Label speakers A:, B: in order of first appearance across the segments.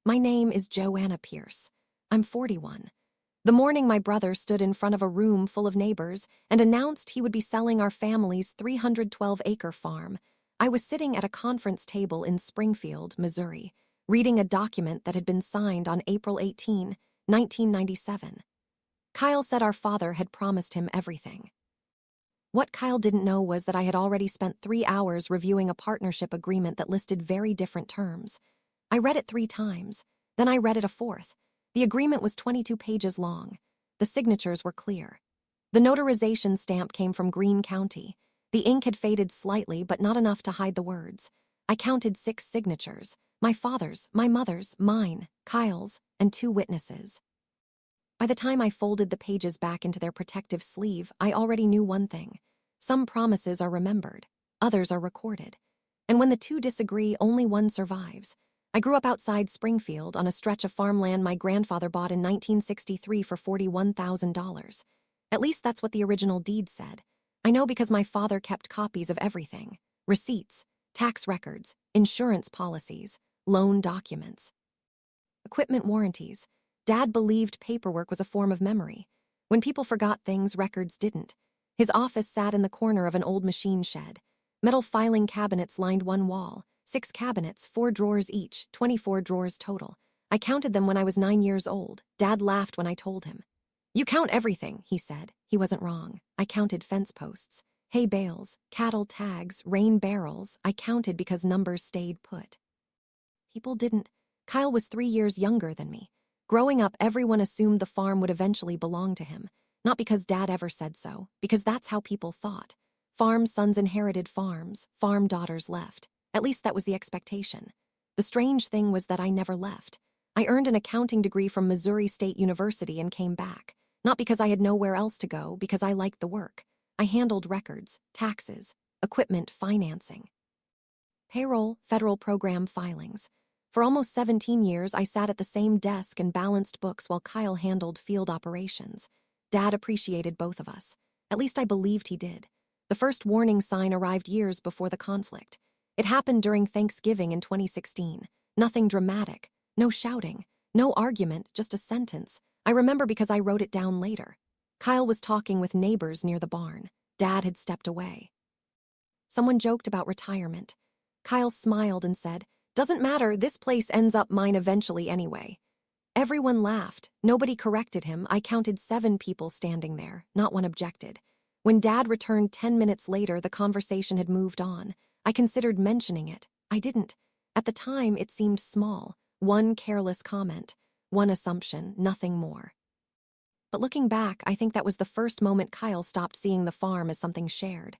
A: My name is Joanna Pierce. I'm 41. The morning my brother stood in front of a room full of neighbors and announced he would be selling our family's 312-acre farm, I was sitting at a conference table in Springfield, Missouri, reading a document that had been signed on April 18, 1997. Kyle said our father had promised him everything. What Kyle didn't know was that I had already spent 3 hours reviewing a partnership agreement that listed very different terms. I read it 3 times, then I read it a fourth. The agreement was 22 pages long. The signatures were clear. The notarization stamp came from Greene County. The ink had faded slightly, but not enough to hide the words. I counted 6 signatures: my father's, my mother's, mine, Kyle's, and 2 witnesses. By the time I folded the pages back into their protective sleeve, I already knew one thing. Some promises are remembered, others are recorded. And when the 2 disagree, only one survives. I grew up outside Springfield on a stretch of farmland my grandfather bought in 1963 for $41,000. At least that's what the original deed said. I know because my father kept copies of everything: receipts, tax records, insurance policies, loan documents, equipment warranties. Dad believed paperwork was a form of memory. When people forgot things, records didn't. His office sat in the corner of an old machine shed. Metal filing cabinets lined one wall. 6 cabinets, 4 drawers each, 24 drawers total. I counted them when I was 9 years old. Dad laughed when I told him. "You count everything," he said. He wasn't wrong. I counted fence posts, hay bales, cattle tags, rain barrels. I counted because numbers stayed put. People didn't. Kyle was 3 years younger than me. Growing up, everyone assumed the farm would eventually belong to him. Not because Dad ever said so, because that's how people thought. Farm sons inherited farms, farm daughters left. At least that was the expectation. The strange thing was that I never left. I earned an accounting degree from Missouri State University and came back. Not because I had nowhere else to go, because I liked the work. I handled records, taxes, equipment financing, payroll, federal program filings. For almost 17 years, I sat at the same desk and balanced books while Kyle handled field operations. Dad appreciated both of us. At least I believed he did. The first warning sign arrived years before the conflict. It happened during Thanksgiving in 2016. Nothing dramatic, no shouting, no argument, just a sentence. I remember because I wrote it down later. Kyle was talking with neighbors near the barn. Dad had stepped away. Someone joked about retirement. Kyle smiled and said, "Doesn't matter, this place ends up mine eventually anyway." Everyone laughed. Nobody corrected him. I counted 7 people standing there. Not one objected. When Dad returned 10 minutes later, the conversation had moved on. I considered mentioning it. I didn't. At the time, it seemed small. One careless comment, one assumption, nothing more. But looking back, I think that was the first moment Kyle stopped seeing the farm as something shared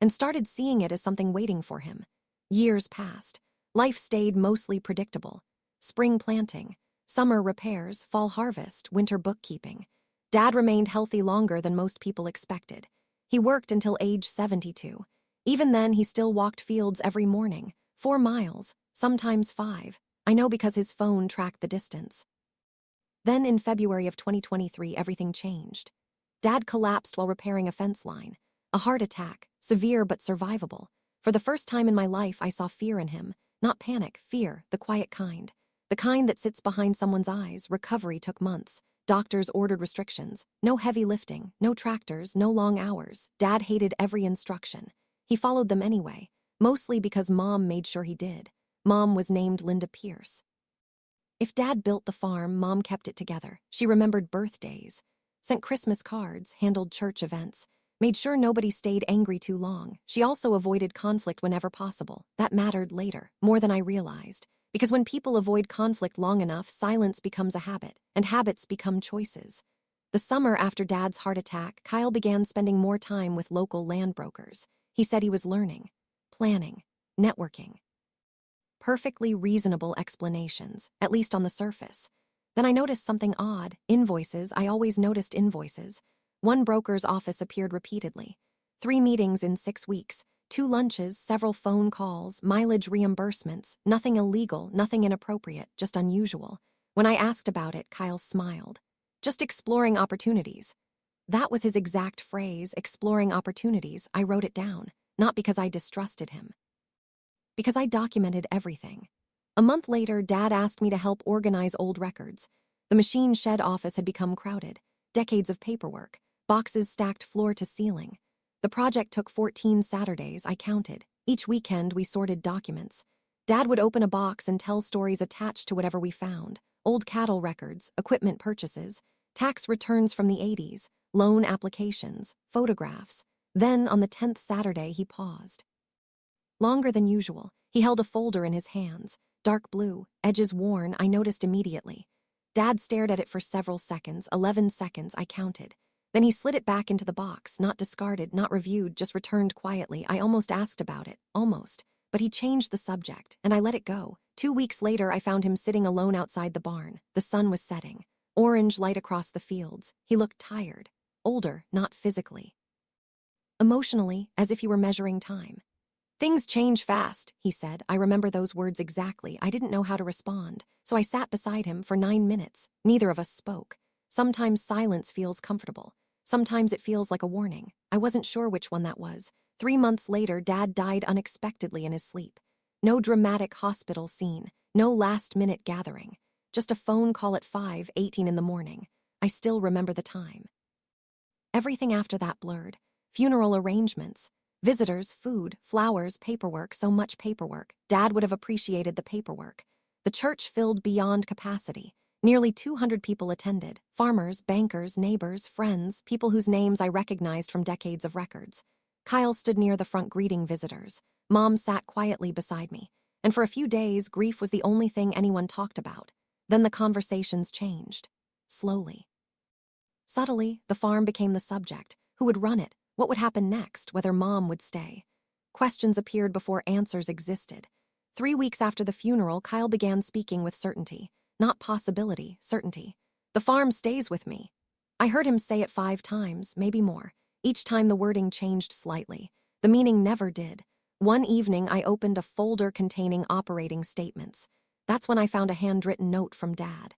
A: and started seeing it as something waiting for him. Years passed. Life stayed mostly predictable. Spring planting, summer repairs, fall harvest, winter bookkeeping. Dad remained healthy longer than most people expected. He worked until age 72. Even then, he still walked fields every morning, 4 miles, sometimes 5. I know because his phone tracked the distance. Then in February of 2023, everything changed. Dad collapsed while repairing a fence line. A heart attack, severe but survivable. For the first time in my life, I saw fear in him. Not panic, fear, the quiet kind. The kind that sits behind someone's eyes. Recovery took months. Doctors ordered restrictions. No heavy lifting, no tractors, no long hours. Dad hated every instruction. He followed them anyway, mostly because Mom made sure he did. Mom was named Linda Pierce. If Dad built the farm, Mom kept it together. She remembered birthdays, sent Christmas cards, handled church events, made sure nobody stayed angry too long. She also avoided conflict whenever possible. That mattered later, more than I realized. Because when people avoid conflict long enough, silence becomes a habit, and habits become choices. The summer after Dad's heart attack, Kyle began spending more time with local land brokers. He said he was learning, planning, networking. Perfectly reasonable explanations, at least on the surface. Then I noticed something odd. Invoices. I always noticed invoices. One broker's office appeared repeatedly. 3 meetings in 6 weeks, 2 lunches, several phone calls, mileage reimbursements. Nothing illegal, nothing inappropriate, just unusual. When I asked about it, Kyle smiled. "Just exploring opportunities." That was his exact phrase, exploring opportunities. I wrote it down, not because I distrusted him. Because I documented everything. A month later, Dad asked me to help organize old records. The machine shed office had become crowded. Decades of paperwork, boxes stacked floor to ceiling. The project took 14 Saturdays, I counted. Each weekend, we sorted documents. Dad would open a box and tell stories attached to whatever we found. Old cattle records, equipment purchases, tax returns from the 80s, loan applications, photographs. Then, on the 10th Saturday, he paused. Longer than usual, he held a folder in his hands. Dark blue, edges worn, I noticed immediately. Dad stared at it for several seconds, 11 seconds, I counted. Then he slid it back into the box, not discarded, not reviewed, just returned quietly. I almost asked about it, almost. But he changed the subject, and I let it go. 2 weeks later, I found him sitting alone outside the barn. The sun was setting. Orange light across the fields. He looked tired. Older, not physically. Emotionally, as if he were measuring time. "Things change fast," he said. I remember those words exactly. I didn't know how to respond, so I sat beside him for 9 minutes. Neither of us spoke. Sometimes silence feels comfortable. Sometimes it feels like a warning. I wasn't sure which one that was. 3 months later, Dad died unexpectedly in his sleep. No dramatic hospital scene, no last-minute gathering. Just a phone call at 5:18 in the morning. I still remember the time. Everything after that blurred. Funeral arrangements. Visitors, food, flowers, paperwork, so much paperwork. Dad would have appreciated the paperwork. The church filled beyond capacity. Nearly 200 people attended. Farmers, bankers, neighbors, friends, people whose names I recognized from decades of records. Kyle stood near the front greeting visitors. Mom sat quietly beside me. And for a few days, grief was the only thing anyone talked about. Then the conversations changed. Slowly. Subtly, the farm became the subject. Who would run it? What would happen next? Whether Mom would stay? Questions appeared before answers existed. 3 weeks after the funeral, Kyle began speaking with certainty. Not possibility, certainty. "The farm stays with me." I heard him say it 5 times, maybe more. Each time the wording changed slightly. The meaning never did. One evening, I opened a folder containing operating statements. That's when I found a handwritten note from Dad.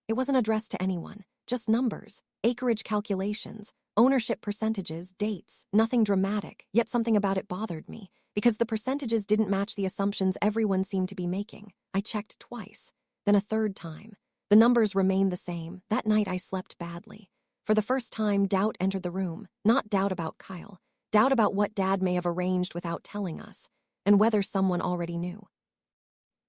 A: It wasn't addressed to anyone, just numbers, acreage calculations, ownership percentages, dates, nothing dramatic, yet something about it bothered me, because the percentages didn't match the assumptions everyone seemed to be making. I checked twice, then a third time. The numbers remained the same. That night I slept badly. For the first time, doubt entered the room, not doubt about Kyle, doubt about what Dad may have arranged without telling us, and whether someone already knew.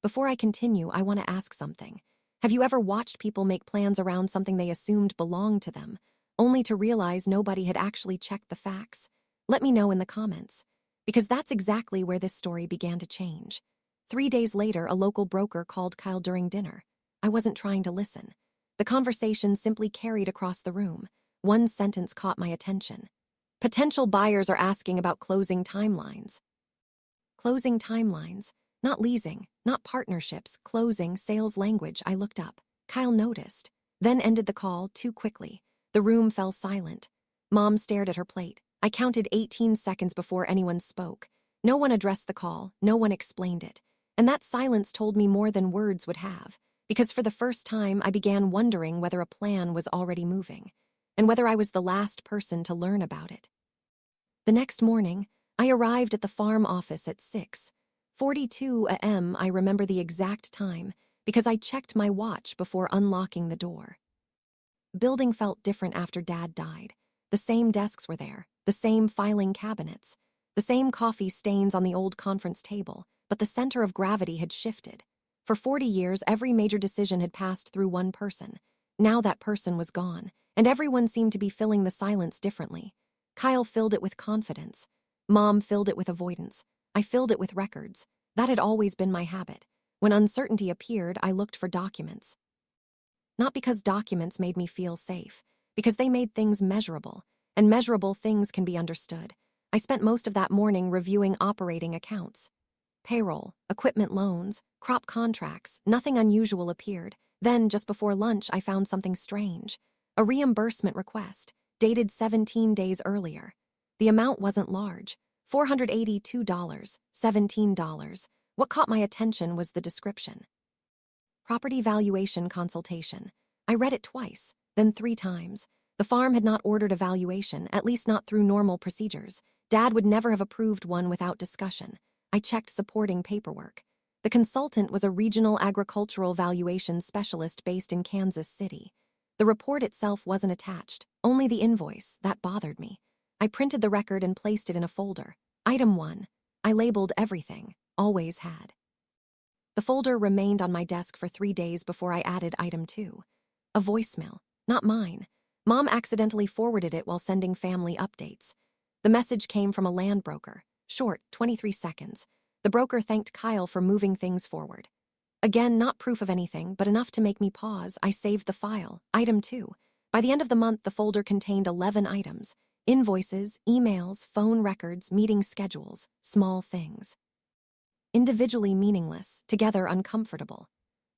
A: Before I continue, I want to ask something. Have you ever watched people make plans around something they assumed belonged to them, only to realize nobody had actually checked the facts? Let me know in the comments, because that's exactly where this story began to change. 3 days later, a local broker called Kyle during dinner. I wasn't trying to listen. The conversation simply carried across the room. One sentence caught my attention. "Potential buyers are asking about closing timelines." Closing timelines. Not leasing, not partnerships, closing, sales language. I looked up. Kyle noticed, then ended the call too quickly. The room fell silent. Mom stared at her plate. I counted 18 seconds before anyone spoke. No one addressed the call, no one explained it. And that silence told me more than words would have, because for the first time I began wondering whether a plan was already moving, and whether I was the last person to learn about it. The next morning, I arrived at the farm office at 6:42 a.m. I remember the exact time because I checked my watch before unlocking the door. The building felt different after Dad died. The same desks were there, the same filing cabinets, the same coffee stains on the old conference table, but the center of gravity had shifted. For 40 years, every major decision had passed through one person. Now that person was gone, and everyone seemed to be filling the silence differently. Kyle filled it with confidence. Mom filled it with avoidance. I filled it with records. That had always been my habit. When uncertainty appeared, I looked for documents. Not because documents made me feel safe, because they made things measurable, and measurable things can be understood. I spent most of that morning reviewing operating accounts. Payroll, equipment loans, crop contracts, nothing unusual appeared. Then, just before lunch, I found something strange. A reimbursement request, dated 17 days earlier. The amount wasn't large. $482, $17. What caught my attention was the description. Property valuation consultation. I read it twice, then 3 times. The farm had not ordered a valuation, at least not through normal procedures. Dad would never have approved one without discussion. I checked supporting paperwork. The consultant was a regional agricultural valuation specialist based in Kansas City. The report itself wasn't attached, only the invoice. That bothered me. I printed the record and placed it in a folder. Item 1. I labeled everything, always had. The folder remained on my desk for 3 days before I added Item 2. A voicemail, not mine. Mom accidentally forwarded it while sending family updates. The message came from a land broker. Short, 23 seconds. The broker thanked Kyle for moving things forward. Again, not proof of anything, but enough to make me pause. I saved the file. Item 2. By the end of the month, the folder contained 11 items. Invoices, emails, phone records, meeting schedules, small things. Individually meaningless, together uncomfortable.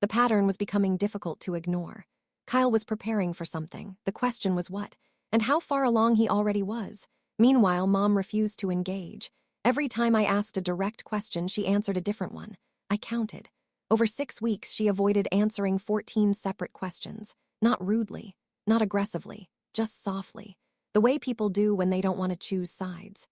A: The pattern was becoming difficult to ignore. Kyle was preparing for something. The question was what, and how far along he already was. Meanwhile, Mom refused to engage. Every time I asked a direct question, she answered a different one. I counted. Over 6 weeks, she avoided answering 14 separate questions. Not rudely, not aggressively, just softly. The way people do when they don't want to choose sides.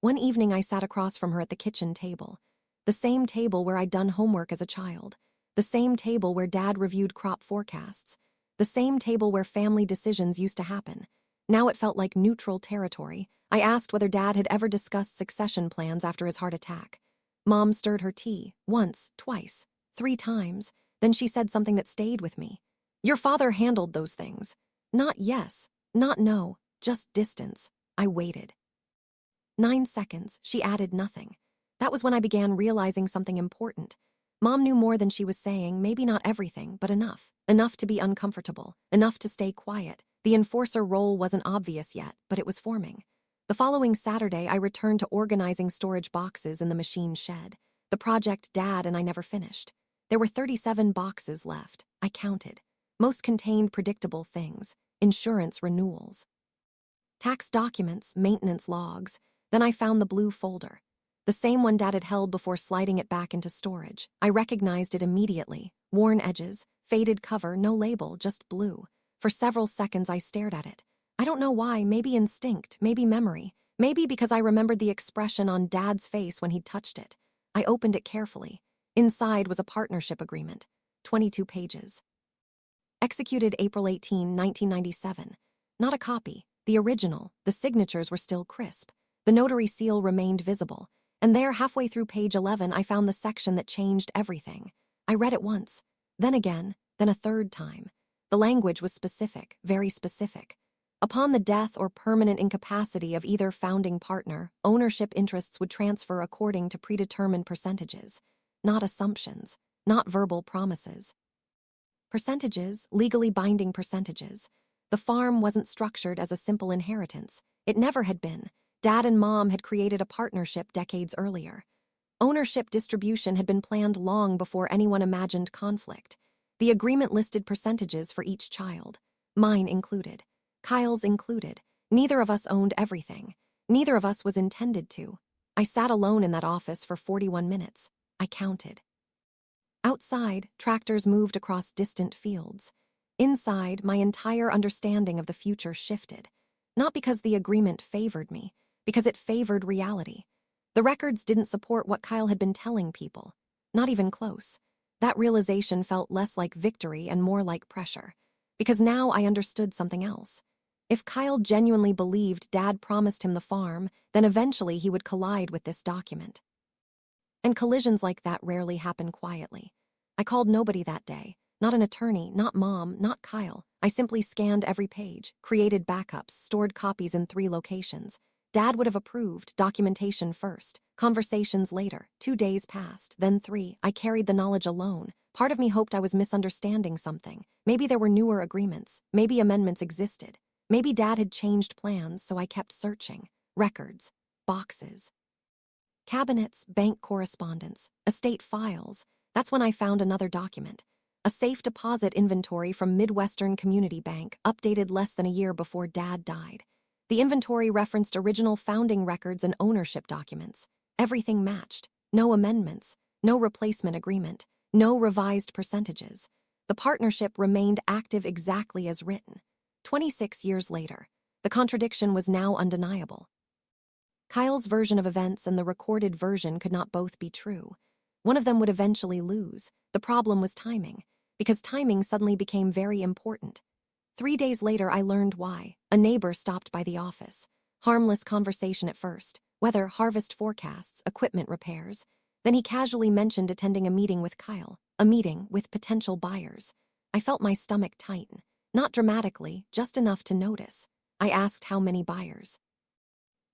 A: One evening, I sat across from her at the kitchen table. The same table where I'd done homework as a child. The same table where Dad reviewed crop forecasts. The same table where family decisions used to happen. Now it felt like neutral territory. I asked whether Dad had ever discussed succession plans after his heart attack. Mom stirred her tea, once, twice, 3 times. Then she said something that stayed with me. Your father handled those things. Not yes, not no, just distance. I waited. 9 seconds, she added nothing. That was when I began realizing something important. Mom knew more than she was saying, maybe not everything, but enough. Enough to be uncomfortable, enough to stay quiet. The enforcer role wasn't obvious yet, but it was forming. The following Saturday, I returned to organizing storage boxes in the machine shed. The project Dad and I never finished. There were 37 boxes left. I counted. Most contained predictable things. Insurance renewals. Tax documents, maintenance logs. Then I found the blue folder. The same one Dad had held before sliding it back into storage. I recognized it immediately. Worn edges, faded cover, no label, just blue. For several seconds I stared at it. I don't know why, maybe instinct, maybe memory. Maybe because I remembered the expression on Dad's face when he touched it. I opened it carefully. Inside was a partnership agreement. 22 pages. Executed April 18, 1997. Not a copy. The original. The signatures were still crisp. The notary seal remained visible. And there, halfway through page 11, I found the section that changed everything. I read it once, then again, then a third time. The language was specific, very specific. Upon the death or permanent incapacity of either founding partner, ownership interests would transfer according to predetermined percentages. Not assumptions, not verbal promises. Percentages, legally binding percentages. The farm wasn't structured as a simple inheritance. It never had been. Dad and Mom had created a partnership decades earlier. Ownership distribution had been planned long before anyone imagined conflict. The agreement listed percentages for each child. Mine included. Kyle's included. Neither of us owned everything. Neither of us was intended to. I sat alone in that office for 41 minutes. I counted. Outside, tractors moved across distant fields. Inside, my entire understanding of the future shifted. Not because the agreement favored me, because it favored reality. The records didn't support what Kyle had been telling people. Not even close. That realization felt less like victory and more like pressure. Because now I understood something else. If Kyle genuinely believed Dad promised him the farm, then eventually he would collide with this document. And collisions like that rarely happen quietly. I called nobody that day. Not an attorney, not Mom, not Kyle. I simply scanned every page, created backups, stored copies in 3 locations. Dad would have approved, documentation first, conversations later. 2 days passed, then 3. I carried the knowledge alone. Part of me hoped I was misunderstanding something. Maybe there were newer agreements. Maybe amendments existed. Maybe Dad had changed plans, so I kept searching. Records, boxes, cabinets, bank correspondence, estate files. That's when I found another document. A safe deposit inventory from Midwestern Community Bank, updated less than a year before Dad died. The inventory referenced original founding records and ownership documents. Everything matched. No amendments, no replacement agreement, no revised percentages. The partnership remained active exactly as written. 26 years later, the contradiction was now undeniable. Kyle's version of events and the recorded version could not both be true. One of them would eventually lose. The problem was timing, because timing suddenly became very important. 3 days later, I learned why. A neighbor stopped by the office. Harmless conversation at first. Weather, harvest forecasts, equipment repairs. Then he casually mentioned attending a meeting with Kyle. A meeting with potential buyers. I felt my stomach tighten. Not dramatically, just enough to notice. I asked how many buyers.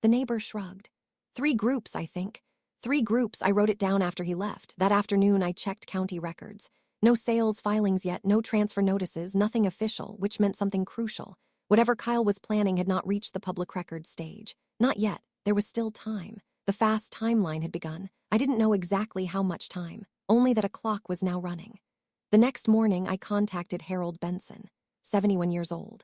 A: The neighbor shrugged. 3 groups, I think. 3 groups. I wrote it down after he left. That afternoon, I checked county records. No sales filings yet, no transfer notices, nothing official, which meant something crucial. Whatever Kyle was planning had not reached the public record stage. Not yet. There was still time. The fast timeline had begun. I didn't know exactly how much time, only that a clock was now running. The next morning, I contacted Harold Benson, 71 years old.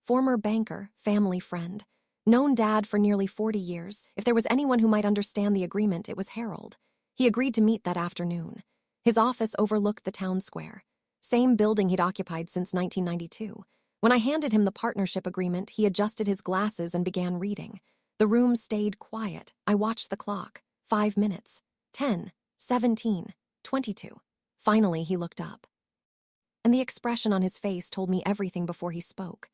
A: Former banker, family friend. Known Dad for nearly 40 years. If there was anyone who might understand the agreement, it was Harold. He agreed to meet that afternoon. His office overlooked the town square. Same building he'd occupied since 1992. When I handed him the partnership agreement, he adjusted his glasses and began reading. The room stayed quiet. I watched the clock. 5 minutes. 10, 17, 22. Finally, he looked up. And the expression on his face told me everything before he spoke.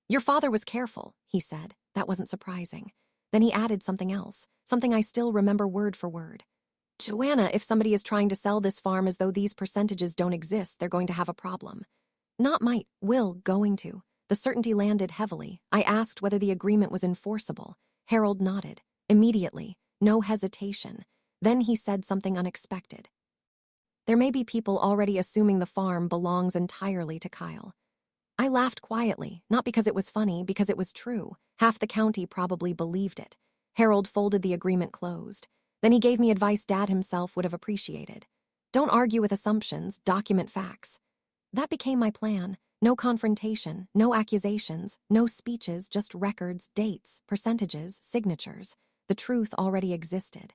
A: Your father was careful, he said. That wasn't surprising. Then he added something else, something I still remember word for word. Joanna, if somebody is trying to sell this farm as though these percentages don't exist, they're going to have a problem. Not might, will, going to. The certainty landed heavily. I asked whether the agreement was enforceable. Harold nodded. Immediately. No hesitation. Then he said something unexpected. There may be people already assuming the farm belongs entirely to Kyle. I laughed quietly, not because it was funny, because it was true. Half the county probably believed it. Harold folded the agreement closed. Then he gave me advice Dad himself would have appreciated. Don't argue with assumptions, document facts. That became my plan. No confrontation, no accusations, no speeches, just records, dates, percentages, signatures. The truth already existed.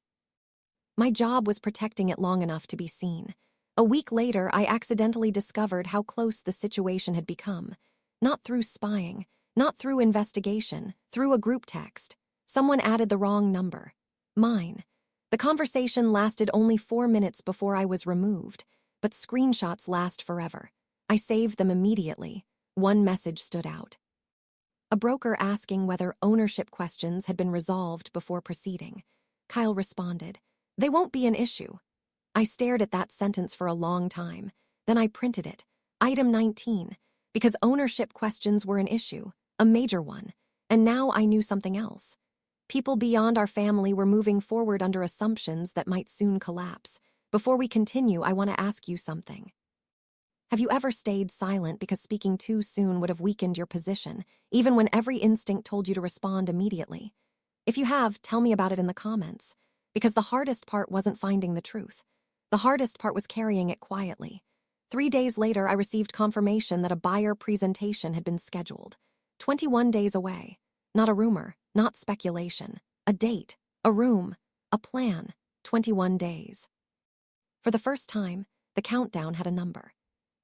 A: My job was protecting it long enough to be seen. A week later, I accidentally discovered how close the situation had become. Not through spying, not through investigation, through a group text. Someone added the wrong number. Mine. The conversation lasted only 4 minutes before I was removed, but screenshots last forever. I saved them immediately. One message stood out. A broker asking whether ownership questions had been resolved before proceeding. Kyle responded, "They won't be an issue." I stared at that sentence for a long time. Then I printed it. Item 19. Because ownership questions were an issue, a major one. And now I knew something else. People beyond our family were moving forward under assumptions that might soon collapse. Before we continue, I want to ask you something. Have you ever stayed silent because speaking too soon would have weakened your position, even when every instinct told you to respond immediately? If you have, tell me about it in the comments. Because the hardest part wasn't finding the truth. The hardest part was carrying it quietly. 3 days later, I received confirmation that a buyer presentation had been scheduled. 21 days away. Not a rumor, not speculation. A date, a room, a plan. 21 days. For the first time, the countdown had a number.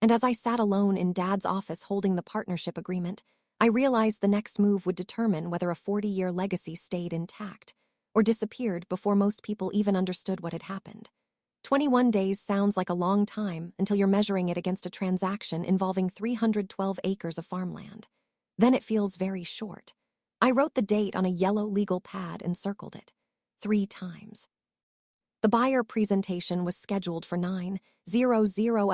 A: And as I sat alone in Dad's office holding the partnership agreement, I realized the next move would determine whether a 40-year legacy stayed intact or disappeared before most people even understood what had happened. 21 days sounds like a long time until you're measuring it against a transaction involving 312 acres of farmland. Then it feels very short. I wrote the date on a yellow legal pad and circled it 3 times. The buyer presentation was scheduled for 9:00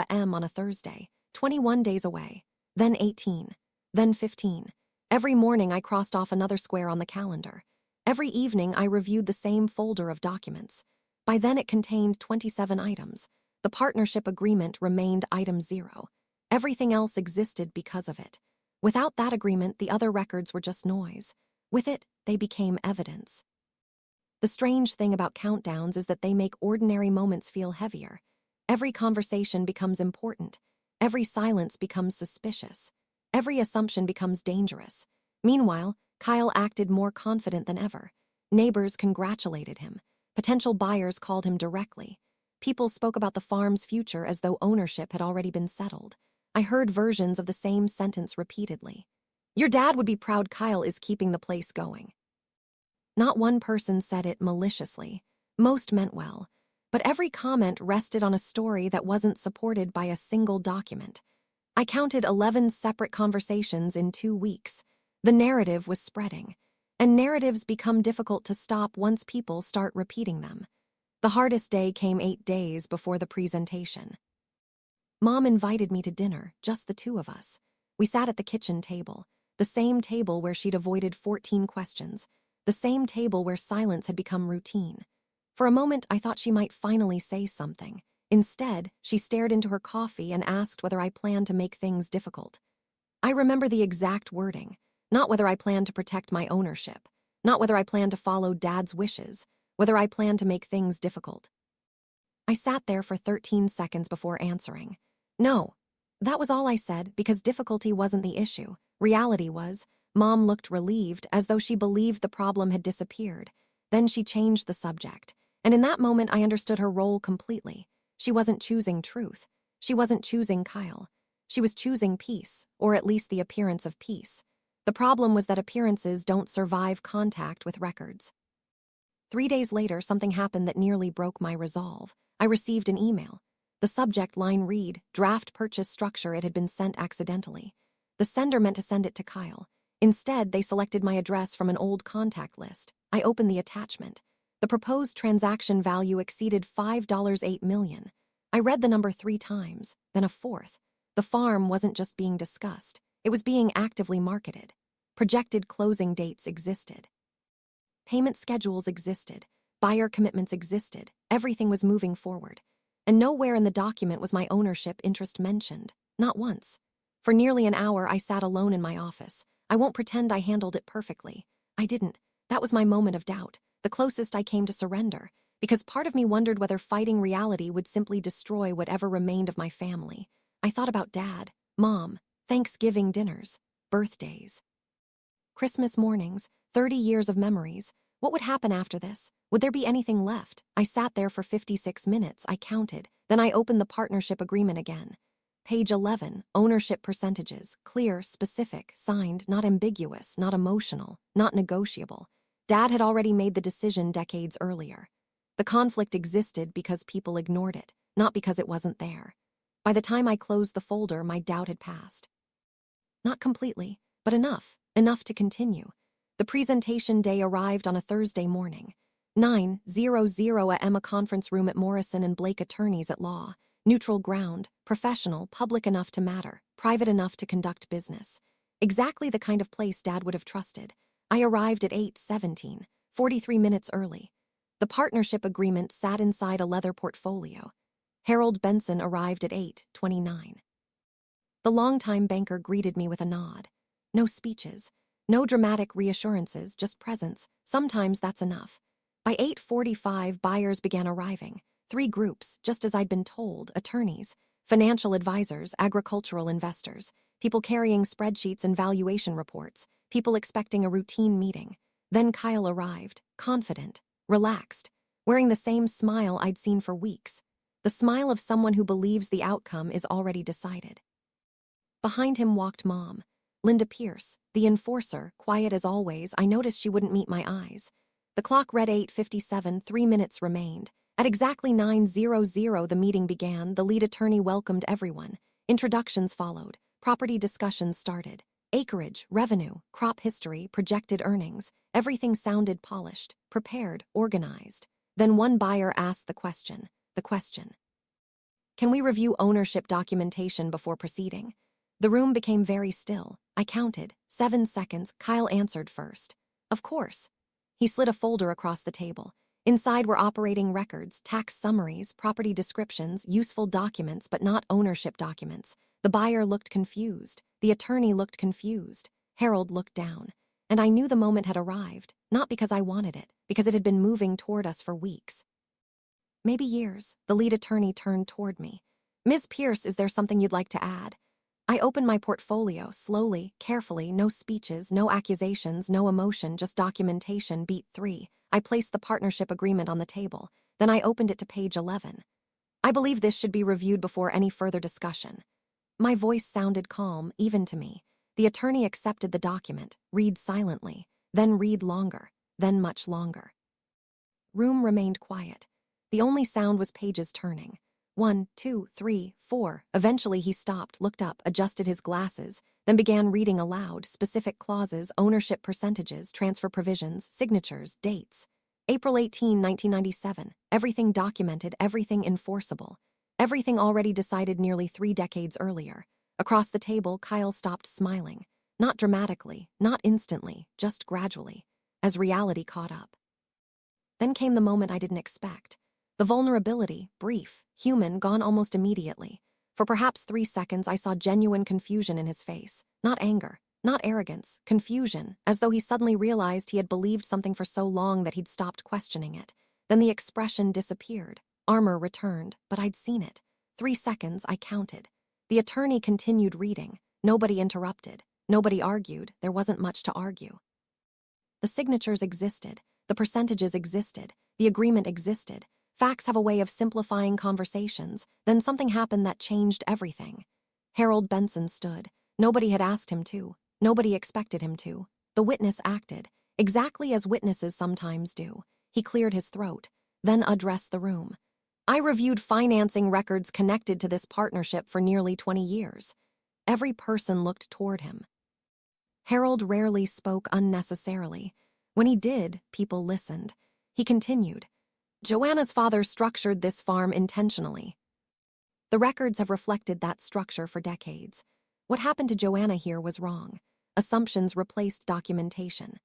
A: a.m. on a Thursday, 21 days away, then 18, then 15. Every morning I crossed off another square on the calendar. Every evening I reviewed the same folder of documents. By then it contained 27 items. The partnership agreement remained item 0. Everything else existed because of it. Without that agreement, the other records were just noise. With it, they became evidence. The strange thing about countdowns is that they make ordinary moments feel heavier. Every conversation becomes important. Every silence becomes suspicious. Every assumption becomes dangerous. Meanwhile, Kyle acted more confident than ever. Neighbors congratulated him. Potential buyers called him directly. People spoke about the farm's future as though ownership had already been settled. I heard versions of the same sentence repeatedly. Your dad would be proud Kyle is keeping the place going. Not one person said it maliciously. Most meant well. But every comment rested on a story that wasn't supported by a single document. I counted 11 separate conversations in 2 weeks. The narrative was spreading, and narratives become difficult to stop once people start repeating them. The hardest day came 8 days before the presentation. Mom invited me to dinner, just the two of us. We sat at the kitchen table, the same table where she'd avoided 14 questions, the same table where silence had become routine. For a moment, I thought she might finally say something. Instead, she stared into her coffee and asked whether I planned to make things difficult. I remember the exact wording, not whether I planned to protect my ownership, not whether I planned to follow Dad's wishes, whether I planned to make things difficult. I sat there for 13 seconds before answering. No. That was all I said, because difficulty wasn't the issue. Reality was. Mom looked relieved, as though she believed the problem had disappeared. Then she changed the subject, and in that moment I understood her role completely. She wasn't choosing truth. She wasn't choosing Kyle. She was choosing peace, or at least the appearance of peace. The problem was that appearances don't survive contact with records. 3 days later, something happened that nearly broke my resolve. I received an email. The subject line read, "Draft purchase structure." It had been sent accidentally. The sender meant to send it to Kyle. Instead, they selected my address from an old contact list. I opened the attachment. The proposed transaction value exceeded $5.8 million. I read the number 3 times, then a fourth. The farm wasn't just being discussed. It was being actively marketed. Projected closing dates existed. Payment schedules existed. Buyer commitments existed. Everything was moving forward. And nowhere in the document was my ownership interest mentioned. Not once. For nearly an hour, I sat alone in my office. I won't pretend I handled it perfectly. I didn't. That was my moment of doubt, the closest I came to surrender, because part of me wondered whether fighting reality would simply destroy whatever remained of my family. I thought about Dad, Mom, Thanksgiving dinners, birthdays, Christmas mornings, 30 years of memories. What would happen after this? Would there be anything left? I sat there for 56 minutes, I counted. Then I opened the partnership agreement again. Page 11, ownership percentages, clear, specific, signed, not ambiguous, not emotional, not negotiable. Dad had already made the decision decades earlier. The conflict existed because people ignored it, not because it wasn't there. By the time I closed the folder, my doubt had passed. Not completely, but enough to continue. The presentation day arrived on a Thursday morning. 9:00 a.m. a conference room at Morrison and Blake Attorneys at Law. Neutral ground, professional, public enough to matter, private enough to conduct business. Exactly the kind of place Dad would have trusted. I arrived at 8:17, 43 minutes early. The partnership agreement sat inside a leather portfolio. Harold Benson arrived at 8:29. The longtime banker greeted me with a nod. No speeches, no dramatic reassurances, just presence. Sometimes that's enough. By 8:45, buyers began arriving. 3 groups, just as I'd been told: attorneys, financial advisors, agricultural investors, people carrying spreadsheets and valuation reports, people expecting a routine meeting. Then Kyle arrived, confident, relaxed, wearing the same smile I'd seen for weeks. The smile of someone who believes the outcome is already decided. Behind him walked Mom, Linda Pierce, the enforcer, quiet as always. I noticed she wouldn't meet my eyes. The clock read 8:57, 3 minutes remained. At exactly 9:00, the meeting began. The lead attorney welcomed everyone. Introductions followed. Property discussions started. Acreage, revenue, crop history, projected earnings. Everything sounded polished, prepared, organized. Then one buyer asked the question. Can we review ownership documentation before proceeding? The room became very still. I counted. 7 seconds. Kyle answered first. Of course. He slid a folder across the table. Inside were operating records, tax summaries, property descriptions, useful documents, but not ownership documents. The buyer looked confused. The attorney looked confused. Harold looked down. And I knew the moment had arrived, not because I wanted it, because it had been moving toward us for weeks. Maybe years. The lead attorney turned toward me. Ms. Pierce, is there something you'd like to add? I opened my portfolio, slowly, carefully, no speeches, no accusations, no emotion, just documentation. Beat 3. I placed the partnership agreement on the table. Then I opened it to page 11. I believe this should be reviewed before any further discussion. My voice sounded calm, even to me. The attorney accepted the document, read silently, then read longer, then much longer. Room remained quiet. The only sound was pages turning. 1, 2, 3, 4. Eventually he stopped, looked up, adjusted his glasses, then began reading aloud specific clauses, ownership percentages, transfer provisions, signatures, dates. April 18, 1997. Everything documented, everything enforceable. Everything already decided nearly 3 decades earlier. Across the table, Kyle stopped smiling. Not dramatically, not instantly, just gradually, as reality caught up. Then came the moment I didn't expect. The vulnerability, brief, human, gone almost immediately. For perhaps 3 seconds, I saw genuine confusion in his face. Not anger, not arrogance, confusion, as though he suddenly realized he had believed something for so long that he'd stopped questioning it. Then the expression disappeared. Armor returned, but I'd seen it. 3 seconds, I counted. The attorney continued reading. Nobody interrupted. Nobody argued. There wasn't much to argue. The signatures existed. The percentages existed. The agreement existed. Facts have a way of simplifying conversations. Then something happened that changed everything. Harold Benson stood. Nobody had asked him to. Nobody expected him to. The witness acted, exactly as witnesses sometimes do. He cleared his throat, then addressed the room. I reviewed financing records connected to this partnership for nearly 20 years. Every person looked toward him. Harold rarely spoke unnecessarily. When he did, people listened. He continued. Joanna's father structured this farm intentionally. The records have reflected that structure for decades. What happened to Joanna here was wrong. Assumptions replaced documentation.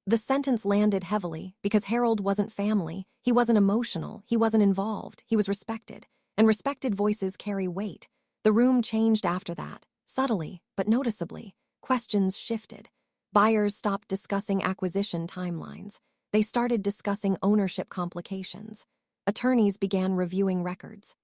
A: The sentence landed heavily because Harold wasn't family, he wasn't emotional, he wasn't involved, he was respected. And respected voices carry weight. The room changed after that, subtly, but noticeably. Questions shifted. Buyers stopped discussing acquisition timelines. They started discussing ownership complications. Attorneys began reviewing records.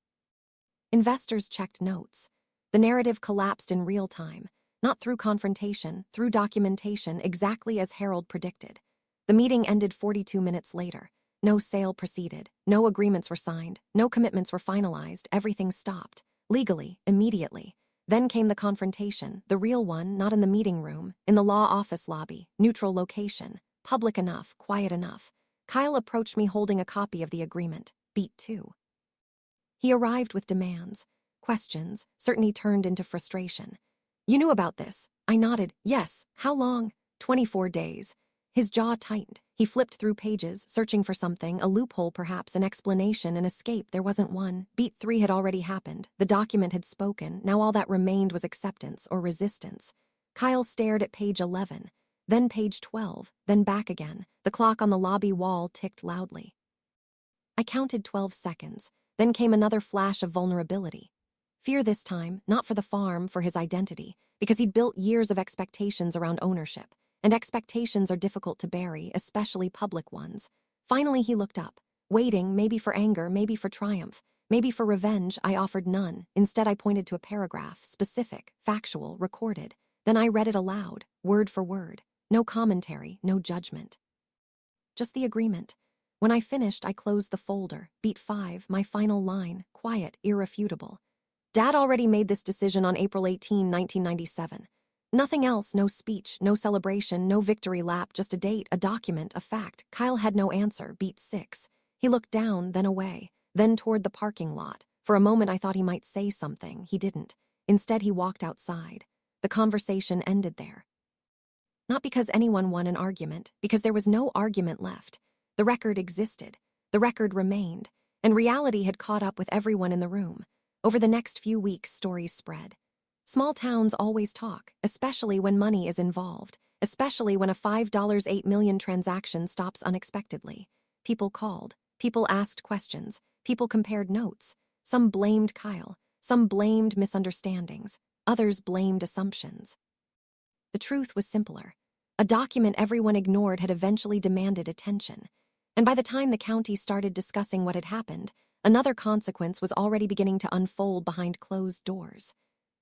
A: Investors checked notes. The narrative collapsed in real time, not through confrontation, through documentation, exactly as Harold predicted. The meeting ended 42 minutes later. No sale proceeded. No agreements were signed. No commitments were finalized. Everything stopped. Legally, immediately. Then came the confrontation, the real one, not in the meeting room, in the law office lobby, neutral location, public enough, quiet enough. Kyle approached me holding a copy of the agreement, beat 2. He arrived with demands, questions, certainty turned into frustration. You knew about this. I nodded. Yes. How long? 24 days. His jaw tightened. He flipped through pages, searching for something, a loophole perhaps, an explanation, an escape. There wasn't one. Beat 3 had already happened. The document had spoken. Now all that remained was acceptance or resistance. Kyle stared at page 11, then page 12, then back again. The clock on the lobby wall ticked loudly. I counted 12 seconds. Then came another flash of vulnerability. Fear this time, not for the farm, for his identity, because he'd built years of expectations around ownership. And expectations are difficult to bury, especially public ones. Finally, he looked up, waiting, maybe for anger, maybe for triumph, maybe for revenge. I offered none. Instead, I pointed to a paragraph, specific, factual, recorded. Then I read it aloud, word for word. No commentary, no judgment. Just the agreement. When I finished, I closed the folder, beat 5, my final line, quiet, irrefutable. Dad already made this decision on April 18, 1997. Nothing else, no speech, no celebration, no victory lap, just a date, a document, a fact. Kyle had no answer, beat 6. He looked down, then away, then toward the parking lot. For a moment I thought he might say something. He didn't. Instead, he walked outside. The conversation ended there. Not because anyone won an argument, because there was no argument left. The record existed. The record remained. And reality had caught up with everyone in the room. Over the next few weeks, stories spread. Small towns always talk, especially when money is involved, especially when a $5.8 million transaction stops unexpectedly. People called. People asked questions. People compared notes. Some blamed Kyle. Some blamed misunderstandings. Others blamed assumptions. The truth was simpler. A document everyone ignored had eventually demanded attention. And by the time the county started discussing what had happened, another consequence was already beginning to unfold behind closed doors.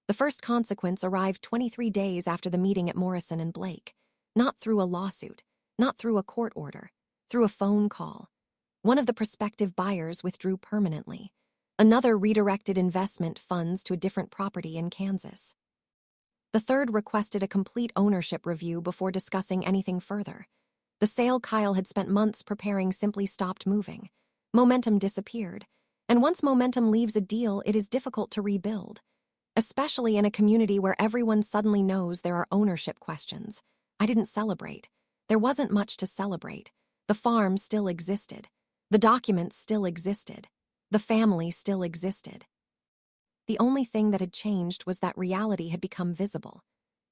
A: The first consequence arrived 23 days after the meeting at Morrison and Blake. Not through a lawsuit, not through a court order, through a phone call. One of the prospective buyers withdrew permanently. Another redirected investment funds to a different property in Kansas. The third requested a complete ownership review before discussing anything further. The sale Kyle had spent months preparing simply stopped moving. Momentum disappeared. And once momentum leaves a deal, it is difficult to rebuild, especially in a community where everyone suddenly knows there are ownership questions. I didn't celebrate. There wasn't much to celebrate. The farm still existed. The documents still existed. The family still existed. The only thing that had changed was that reality had become visible.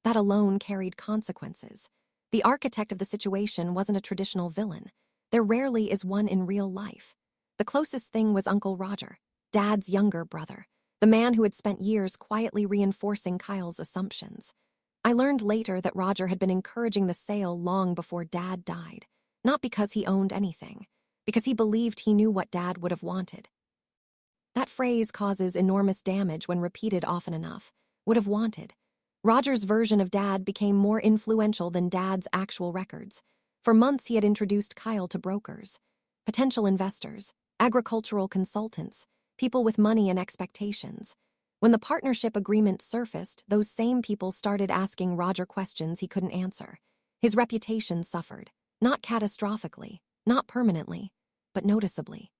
A: That alone carried consequences. The architect of the situation wasn't a traditional villain. There rarely is one in real life. The closest thing was Uncle Roger, Dad's younger brother, the man who had spent years quietly reinforcing Kyle's assumptions. I learned later that Roger had been encouraging the sale long before Dad died, not because he owned anything, because he believed he knew what Dad would have wanted. That phrase causes enormous damage when repeated often enough. Would have wanted. Roger's version of Dad became more influential than Dad's actual records. For months he had introduced Kyle to brokers, potential investors, agricultural consultants, people with money and expectations. When the partnership agreement surfaced, those same people started asking Roger questions he couldn't answer. His reputation suffered, not catastrophically, not permanently, but noticeably.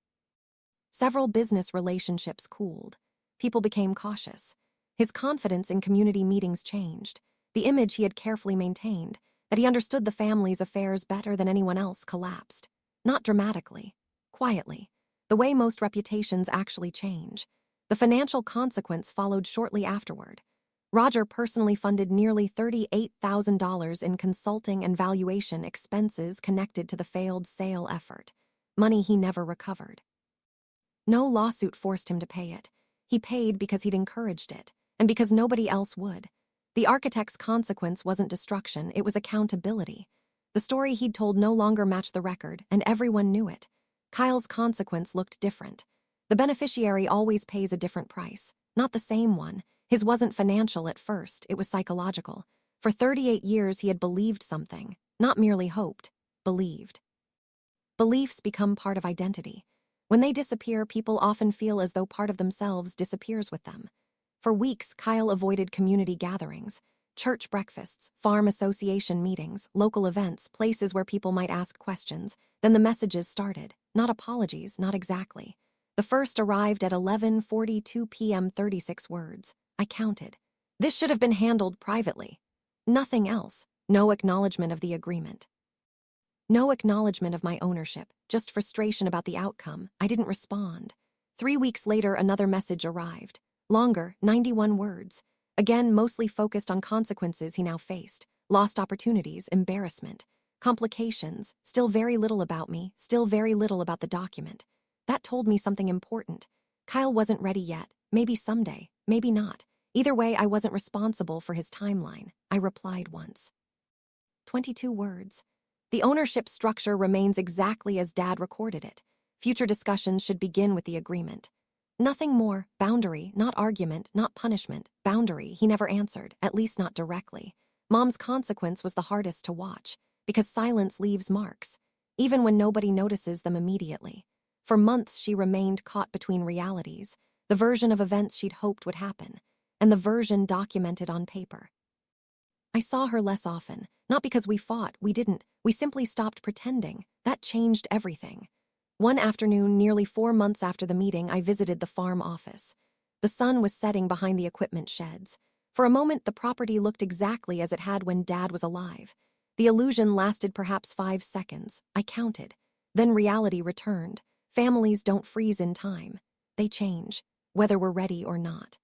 A: Several business relationships cooled. People became cautious. His confidence in community meetings changed. The image he had carefully maintained, that he understood the family's affairs better than anyone else, collapsed. Not dramatically, quietly, the way most reputations actually change. The financial consequence followed shortly afterward. Roger personally funded nearly $38,000 in consulting and valuation expenses connected to the failed sale effort, money he never recovered. No lawsuit forced him to pay it. He paid because he'd encouraged it, and because nobody else would. The architect's consequence wasn't destruction, it was accountability. The story he'd told no longer matched the record, and everyone knew it. Kyle's consequence looked different. The beneficiary always pays a different price, not the same one. His wasn't financial at first, it was psychological. For 38 years he had believed something, not merely hoped, believed. Beliefs become part of identity. When they disappear, people often feel as though part of themselves disappears with them. For weeks, Kyle avoided community gatherings, church breakfasts, farm association meetings, local events, places where people might ask questions. Then the messages started. Not apologies, not exactly. The first arrived at 11:42 p.m. 36 words. I counted. This should have been handled privately. Nothing else. No acknowledgement of the agreement. No acknowledgement of my ownership, just frustration about the outcome. I didn't respond. 3 weeks later, another message arrived. Longer, 91 words. Again, mostly focused on consequences he now faced. Lost opportunities, embarrassment, complications, still very little about me, still very little about the document. That told me something important. Kyle wasn't ready yet. Maybe someday, maybe not. Either way, I wasn't responsible for his timeline. I replied once. 22 words. The ownership structure remains exactly as Dad recorded it. Future discussions should begin with the agreement. Nothing more. Boundary, not argument, not punishment. Boundary, he never answered, at least not directly. Mom's consequence was the hardest to watch, because silence leaves marks, even when nobody notices them immediately. For months she remained caught between realities, the version of events she'd hoped would happen, and the version documented on paper. I saw her less often, not because we fought, we didn't. We simply stopped pretending. That changed everything. One afternoon, nearly 4 months after the meeting, I visited the farm office. The sun was setting behind the equipment sheds. For a moment, the property looked exactly as it had when Dad was alive. The illusion lasted perhaps 5 seconds. I counted. Then reality returned. Families don't freeze in time. They change, whether we're ready or not.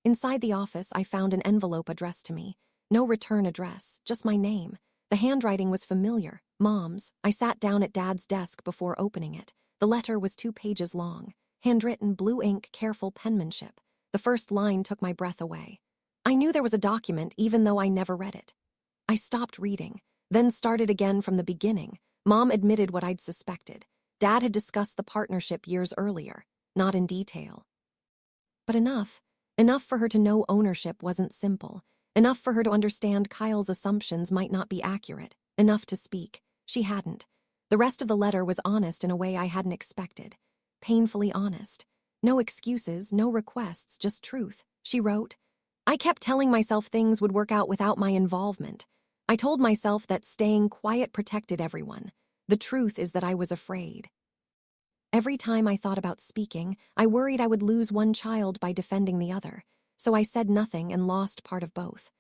A: Inside the office, I found an envelope addressed to me. No return address, just my name. The handwriting was familiar, Mom's. I sat down at Dad's desk before opening it. The letter was 2 pages long, handwritten, blue ink, careful penmanship. The first line took my breath away. I knew there was a document even though I never read it. I stopped reading, then started again from the beginning. Mom admitted what I'd suspected. Dad had discussed the partnership years earlier, not in detail. But enough for her to know ownership wasn't simple. Enough for her to understand Kyle's assumptions might not be accurate. Enough to speak. She hadn't. The rest of the letter was honest in a way I hadn't expected. Painfully honest. No excuses, no requests, just truth. She wrote, I kept telling myself things would work out without my involvement. I told myself that staying quiet protected everyone. The truth is that I was afraid. Every time I thought about speaking, I worried I would lose one child by defending the other, so I said nothing and lost part of both.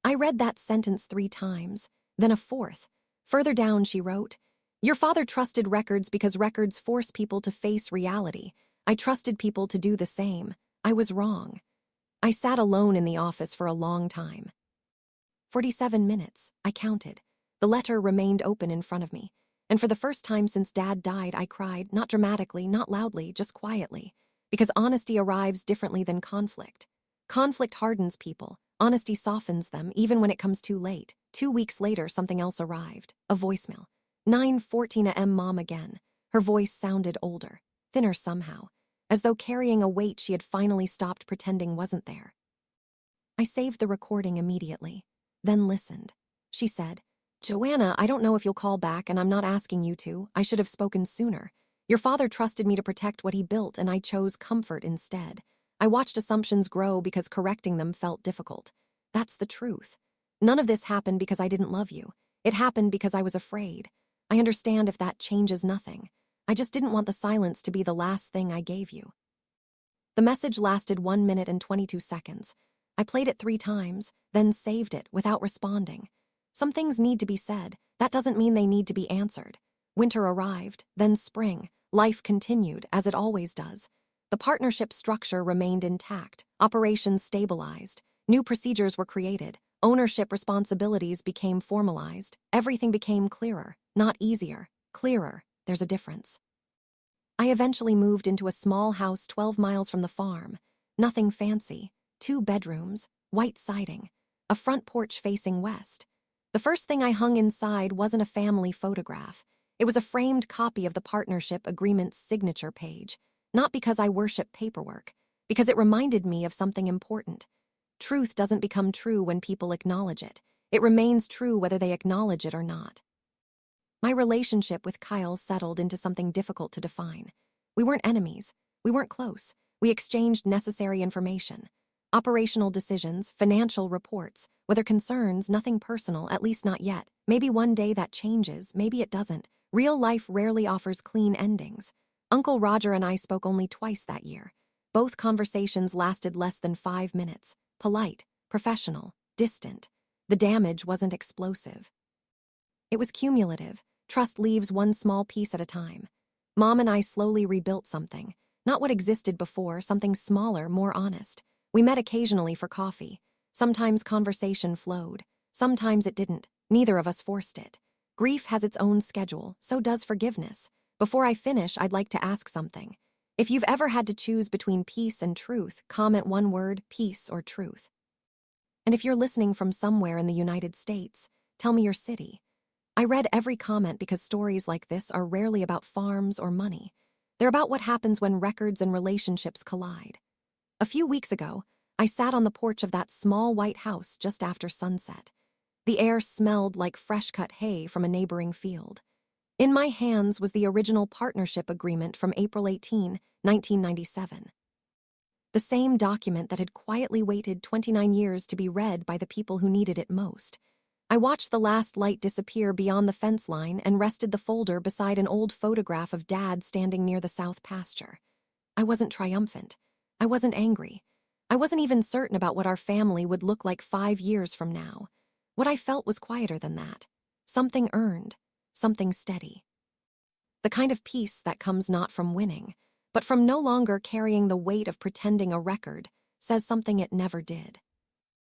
A: I read that sentence 3 times, then a fourth. Further down, she wrote, "Your father trusted records because records force people to face reality. I trusted people to do the same. I was wrong." I sat alone in the office for a long time. 47 minutes, I counted. The letter remained open in front of me. And for the first time since Dad died, I cried, not dramatically, not loudly, just quietly. Because honesty arrives differently than conflict. Conflict hardens people. Honesty softens them, even when it comes too late. 2 weeks later, something else arrived. A voicemail. 9:14 a.m. Mom again. Her voice sounded older, thinner somehow, as though carrying a weight she had finally stopped pretending wasn't there. I saved the recording immediately, then listened. She said, "Joanna, I don't know if you'll call back, and I'm not asking you to. I should have spoken sooner. Your father trusted me to protect what he built, and I chose comfort instead. I watched assumptions grow because correcting them felt difficult. That's the truth. None of this happened because I didn't love you. It happened because I was afraid. I understand if that changes nothing. I just didn't want the silence to be the last thing I gave you." The message lasted 1 minute and 22 seconds. I played it 3 times, then saved it without responding. Some things need to be said. That doesn't mean they need to be answered. Winter arrived, then spring. Life continued, as it always does. The partnership structure remained intact. Operations stabilized. New procedures were created. Ownership responsibilities became formalized. Everything became clearer, not easier. Clearer. There's a difference. I eventually moved into a small house 12 miles from the farm. Nothing fancy. 2 bedrooms, white siding, a front porch facing west. The first thing I hung inside wasn't a family photograph. It was a framed copy of the partnership agreement's signature page. Not because I worship paperwork, because it reminded me of something important. Truth doesn't become true when people acknowledge it. It remains true whether they acknowledge it or not. My relationship with Kyle settled into something difficult to define. We weren't enemies. We weren't close. We exchanged necessary information. Operational decisions, financial reports, whether concerns, nothing personal, at least not yet. Maybe one day that changes, maybe it doesn't. Real life rarely offers clean endings. Uncle Roger and I spoke only twice that year. Both conversations lasted less than 5 minutes. Polite, professional, distant. The damage wasn't explosive. It was cumulative. Trust leaves one small piece at a time. Mom and I slowly rebuilt something. Not what existed before, something smaller, more honest. We met occasionally for coffee. Sometimes conversation flowed. Sometimes it didn't. Neither of us forced it. Grief has its own schedule, so does forgiveness. Before I finish, I'd like to ask something. If you've ever had to choose between peace and truth, comment one word, peace or truth. And if you're listening from somewhere in the United States, tell me your city. I read every comment because stories like this are rarely about farms or money. They're about what happens when records and relationships collide. A few weeks ago, I sat on the porch of that small white house just after sunset. The air smelled like fresh-cut hay from a neighboring field. In my hands was the original partnership agreement from April 18, 1997. The same document that had quietly waited 29 years to be read by the people who needed it most. I watched the last light disappear beyond the fence line and rested the folder beside an old photograph of Dad standing near the south pasture. I wasn't triumphant. I wasn't angry. I wasn't even certain about what our family would look like 5 years from now. What I felt was quieter than that. Something earned. Something steady. The kind of peace that comes not from winning, but from no longer carrying the weight of pretending a record says something it never did.